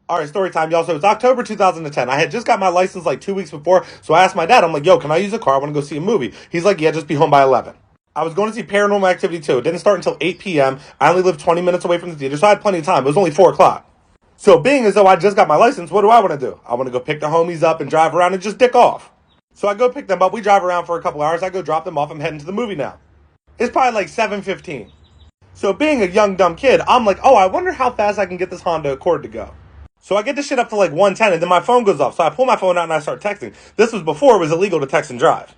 All right, story time, y'all. So it's October 2010. I had just got my license like 2 weeks before, so I asked my dad, I'm like, yo, can I use a car? I want to go see a movie. He's like, yeah, just be home by 11. I was going to see Paranormal Activity 2. It didn't start until 8 p.m. I only lived 20 minutes away from the theater, so I had plenty of time. It was only 4 o'clock. So being as though I just got my license, what do I want to do? I want to go pick the homies up and drive around and just dick off. So I go pick them up. We drive around for a couple hours. I go drop them off. I'm heading to the movie now. It's probably like 7:15. So being a young, dumb kid, I'm like, oh, I wonder how fast I can get this Honda Accord to go. So I get this shit up to like 110 and then my phone goes off. So I pull my phone out and I start texting. This was before it was illegal to text and drive.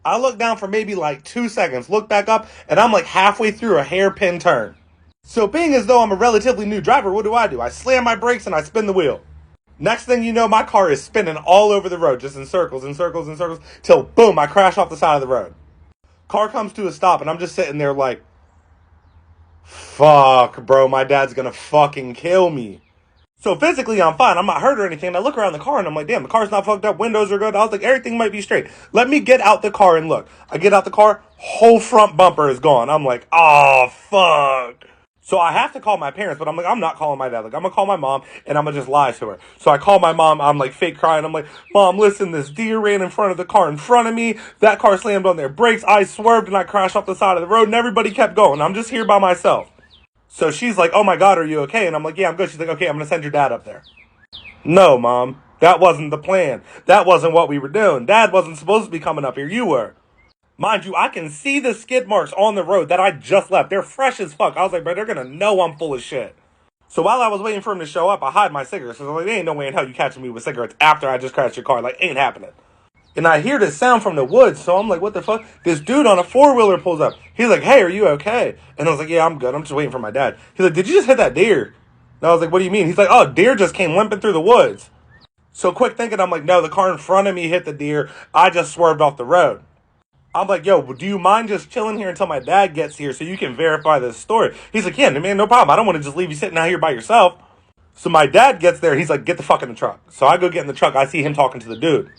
I look down for maybe like 2 seconds, look back up, and I'm like halfway through a hairpin turn. So being as though I'm a relatively new driver, what do? I slam my brakes and I spin the wheel. Next thing you know, my car is spinning all over the road, just in circles and circles and circles, till boom, I crash off the side of the road. Car comes to a stop and I'm just sitting there like, fuck, bro, my dad's gonna fucking kill me. So physically, I'm fine. I'm not hurt or anything. And I look around the car and I'm like, damn, the car's not fucked up. Windows are good. I was like, everything might be straight. Let me get out the car and look. I get out the car. Whole front bumper is gone. I'm like, oh, fuck. So I have to call my parents, but I'm like, I'm not calling my dad. Like, I'm going to call my mom and I'm going to just lie to her. So I call my mom. I'm like fake crying. I'm like, Mom, listen, this deer ran in front of the car in front of me. That car slammed on their brakes. I swerved and I crashed off the side of the road and everybody kept going. I'm just here by myself. So she's like, oh my God, are you okay? And I'm like, yeah, I'm good. She's like, okay, I'm going to send your dad up there. No, Mom, that wasn't the plan. That wasn't what we were doing. Dad wasn't supposed to be coming up here. You were. Mind you, I can see the skid marks on the road that I just left. They're fresh as fuck. I was like, bro, they're going to know I'm full of shit. So while I was waiting for him to show up, I hide my cigarettes. So I was like, there ain't no way in hell you catching me with cigarettes after I just crashed your car. Like, ain't happening. And I hear this sound from the woods, so I'm like, what the fuck? This dude on a four-wheeler pulls up. He's like, hey, are you okay? And I was like, yeah, I'm good. I'm just waiting for my dad. He's like, did you just hit that deer? And I was like, what do you mean? He's like, oh, deer just came limping through the woods. So quick thinking, I'm like, no, the car in front of me hit the deer. I just swerved off the road. I'm like, yo, do you mind just chilling here until my dad gets here so you can verify this story? He's like, yeah, man, no problem. I don't want to just leave you sitting out here by yourself. So my dad gets there. He's like, get the fuck in the truck. So I go get in the truck. I see him talking to the dude.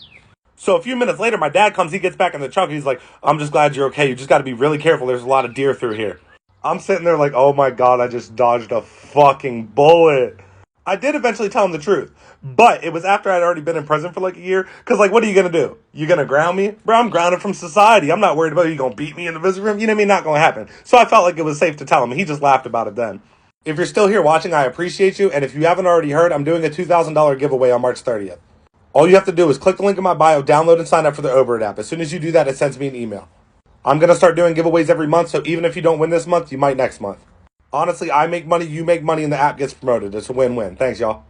So a few minutes later, my dad comes, he gets back in the truck, and he's like, I'm just glad you're okay. You just got to be really careful. There's a lot of deer through here. I'm sitting there like, oh my God, I just dodged a fucking bullet. I did eventually tell him the truth, but it was after I'd already been in prison for like a year, because like, what are you going to do? You going to ground me? Bro, I'm grounded from society. I'm not worried about you going to beat me in the visitor room. You know what I mean? Not going to happen. So I felt like it was safe to tell him. He just laughed about it then. If you're still here watching, I appreciate you, and if you haven't already heard, I'm doing a $2,000 giveaway on March 30th. All you have to do is click the link in my bio, download and sign up for the Oberate app. As soon as you do that, it sends me an email. I'm going to start doing giveaways every month, so even if you don't win this month, you might next month. Honestly, I make money, you make money, and the app gets promoted. It's a win-win. Thanks, y'all.